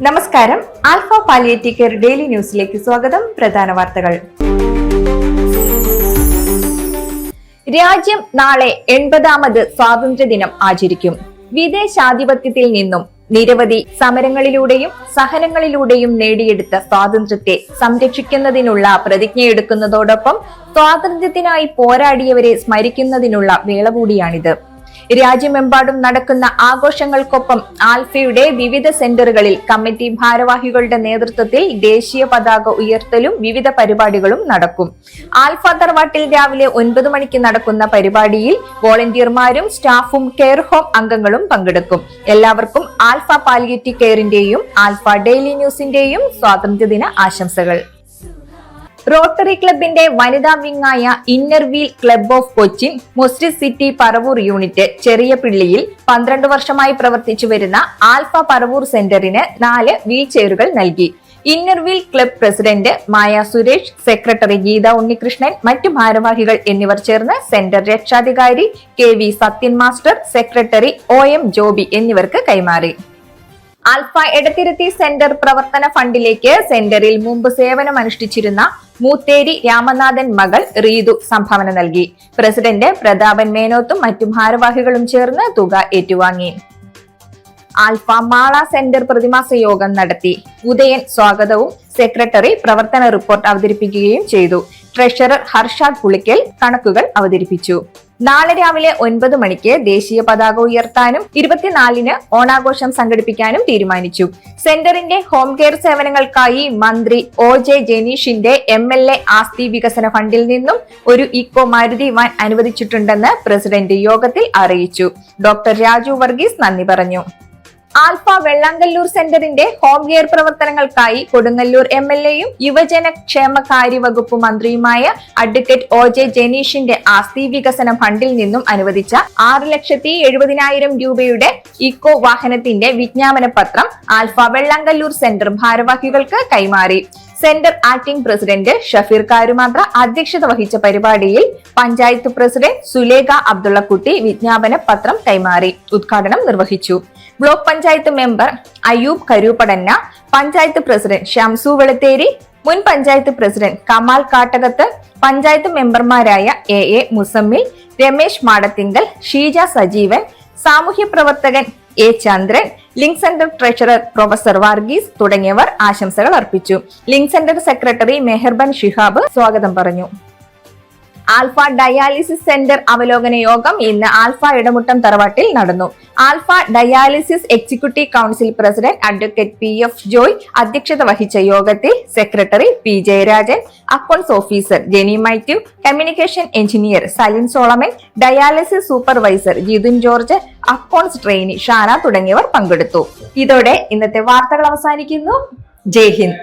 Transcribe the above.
നമസ്കാരം. Alpha palliative care daily ന്യൂസിലേക്ക് സ്വാഗതം. പ്രധാന വാർത്തകൾ. രാജ്യം നാളെ 80ാമത് സ്വാതന്ത്ര്യദിനം ആചരിക്കും. വിദേശാധിപത്യത്തിൽ നിന്നും നിരവധി സമരങ്ങളിലൂടെയും സഹനങ്ങളിലൂടെയും നേടിയെടുത്ത സ്വാതന്ത്ര്യത്തെ സംരക്ഷിക്കുന്നതിനുള്ള പ്രതിജ്ഞയെടുക്കുന്നതോടൊപ്പം സ്വാതന്ത്ര്യത്തിനായി പോരാടിയവരെ സ്മരിക്കുന്നതിനുള്ള വേള കൂടിയാണിത്. രാജ്യമെമ്പാടും നടക്കുന്ന ആഘോഷങ്ങൾക്കൊപ്പം ആൽഫയുടെ വിവിധ സെന്ററുകളിൽ കമ്മിറ്റി ഭാരവാഹികളുടെ നേതൃത്വത്തിൽ ദേശീയ പതാക ഉയർത്തലും വിവിധ പരിപാടികളും നടക്കും. ആൽഫ തറവാട്ടിൽ രാവിലെ 9 മണിക്ക് നടക്കുന്ന പരിപാടിയിൽ വോളണ്ടിയർമാരും സ്റ്റാഫും കെയർ ഹോം അംഗങ്ങളും പങ്കെടുക്കും. എല്ലാവർക്കും ആൽഫ പാലിയേറ്റീവ് കെയറിന്റെയും ആൽഫ ഡെയിലി ന്യൂസിന്റെയും സ്വാതന്ത്ര്യദിന ആശംസകൾ. റോട്ടറി ക്ലബിന്റെ വനിതാ വിങ്ങായ inner wheel club of Cochin Muziris city Paravur unit ചെറിയ പിള്ളിയിൽ 12 വർഷമായി പ്രവർത്തിച്ചു വരുന്ന ആൽഫ പറവൂർ സെന്ററിന് 4 വീൽ ചെയറുകൾ നൽകി. Inner wheel club president Maya Suresh, secretary Geetha Unnikrishnan, മറ്റു ഭാരവാഹികൾ എന്നിവർ ചേർന്ന് സെന്റർ രക്ഷാധികാരി KV Sathyan master, secretary OM Joby എന്നിവർക്ക് കൈമാറി. ആൽഫ എടത്തിരുത്തി സെന്റർ പ്രവർത്തന ഫണ്ടിലേക്ക് സെന്ററിൽ മുമ്പ് സേവനമനുഷ്ഠിച്ചിരുന്ന മൂത്തേരി രാമനാഥൻ മകൾ റീതു സംഭാവന നൽകി. പ്രസിഡന്റ് പ്രതാപൻ മേനോത്തും മറ്റു ഭാരവാഹികളും ചേർന്ന് തുക ഏറ്റുവാങ്ങി. ആൽഫ മാള സെന്റർ പ്രതിമാസ യോഗം നടത്തി. ഉദയൻ സ്വാഗതവും സെക്രട്ടറി പ്രവർത്തന റിപ്പോർട്ട് അവതരിപ്പിക്കുകയും ചെയ്തു. ട്രഷറർ ഹർഷാദ് പുളിക്കൽ കണക്കുകൾ അവതരിപ്പിച്ചു. നാളെ രാവിലെ 9 മണിക്ക് ദേശീയ പതാക ഉയർത്താനും 24-ന് ഓണാഘോഷം സംഘടിപ്പിക്കാനും തീരുമാനിച്ചു. സെന്ററിന്റെ ഹോം കെയർ സേവനങ്ങൾക്കായി മന്ത്രി OJ ജനീഷിന്റെ MLA ആസ്തി വികസന ഫണ്ടിൽ നിന്നും ഒരു ഇക്കോ മാരുതി വാൻ അനുവദിച്ചിട്ടുണ്ടെന്ന് പ്രസിഡന്റ് യോഗത്തിൽ അറിയിച്ചു. ഡോക്ടർ രാജു വർഗീസ് നന്ദി പറഞ്ഞു. ആൽഫ വെള്ളാങ്കല്ലൂർ സെന്ററിന്റെ ഹോം കെയർ പ്രവർത്തനങ്ങൾക്കായി കൊടുങ്ങല്ലൂർ MLAയും യുവജന ക്ഷേമകാര്യ വകുപ്പ് മന്ത്രിയുമായ അഡ്വക്കേറ്റ് OJ ജനീഷിന്റെ ആസ്തി വികസന ഫണ്ടിൽ നിന്നും അനുവദിച്ച 6,70,000 രൂപയുടെ ഇക്കോ വാഹനത്തിന്റെ വിജ്ഞാപന പത്രം ആൽഫ വെള്ളാങ്കല്ലൂർ സെന്റർ ഭാരവാഹികൾക്ക് കൈമാറി. Centre acting president Shafeer Karumathra അധ്യക്ഷത വഹിച്ച പരിപാടിയിൽ പഞ്ചായത്ത് പ്രസിഡന്റ് സുലേഖ അബ്ദുള്ളക്കുട്ടി വിജ്ഞാപന പത്രം കൈമാറി ഉദ്ഘാടനം നിർവഹിച്ചു. Block panchayat member Ayyub Karuppadanna, panchayat president Shamsu Veluthery, മുൻ പഞ്ചായത്ത് പ്രസിഡന്റ് കമാൽ കാട്ടകത്ത്, പഞ്ചായത്ത് മെമ്പർമാരായ AA മുസമ്മിൽ, രമേശ് മാടത്തിങ്കൽ, ഷീജ സജീവൻ, സാമൂഹ്യ പ്രവർത്തകൻ A Chandran, link centre treasurer professor Varghese തുടങ്ങിയവർ ആശംസകൾ അർപ്പിച്ചു. ലിങ്ക് സെന്റർ സെക്രട്ടറി മെഹർബൻ ഷിഹാബ് സ്വാഗതം പറഞ്ഞു. ആൽഫ ഡയാലിസിസ് സെന്റർ അവലോകന യോഗം ഇന്ന് ആൽഫ ഇടമുട്ടം തറവാട്ടിൽ നടന്നു. Alpha dialysis executive council president advocate PF Joy അധ്യക്ഷത വഹിച്ച യോഗത്തിൽ secretary P Jayarajan, accounts officer Jeni Mathew, communication engineer Salin Solomon, dialysis supervisor Jithun George, accounts trainee Shana തുടങ്ങിയവർ പങ്കെടുത്തു. ഇതോടെ ഇന്നത്തെ വാർത്തകൾ അവസാനിക്കുന്നു. ജയ് ഹിന്ദ്.